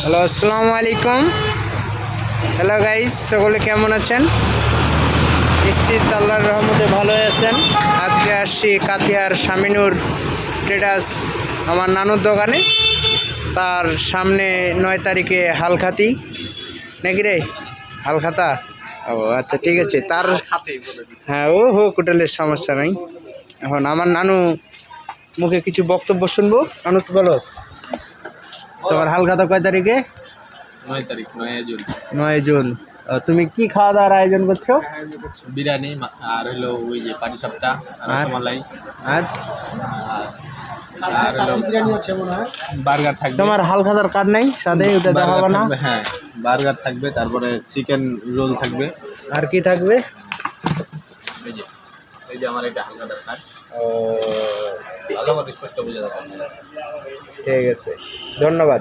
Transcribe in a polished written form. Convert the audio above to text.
Hello, আসসালামু আলাইকুম। Hello guys, সকলে কেমন আছেন? নিশ্চিত আল্লাহর রহমতে ভালো আছেন। আজকে আসছি কাতিয়ার শামিনুর ট্রেডার্স আমার নানুর দোকানে। তার সামনে 9 তারিখে হালখাতি নাকি রে, হালখাতা। ও আচ্ছা, ঠিক আছে। তার হ্যাঁ, ও হোক, হোটেলের সমস্যা নাই। এখন আমার নানু মুখে কিছু বক্তব্য শুনবো। নানু, তো বলো, তোমার হালখাতা কয় তারিখে? 9 তারিখ, 9 জুন। 9 জুন। তুমি কি খাওয়া দাওয়ার আয়োজন করছো? বিরিয়ানি আর হলো ওই যে পাটিসাপটা, আর রসমালাই, আর আর হলো বার্গার থাকবে। তোমার হালখাতার কার্ড নাই সাথে? ওটা বার্গার দেখাবো না? থাকবে, হ্যাঁ বার্গার থাকবে, তারপরে চিকেন রোল থাকবে। আর কি থাকবে? এই যে এই যে আমার এটা হালকাদার কাজ, ও, ভালো মতো স্পষ্ট বোঝা যাবে। ঠিক আছে, ধন্যবাদ।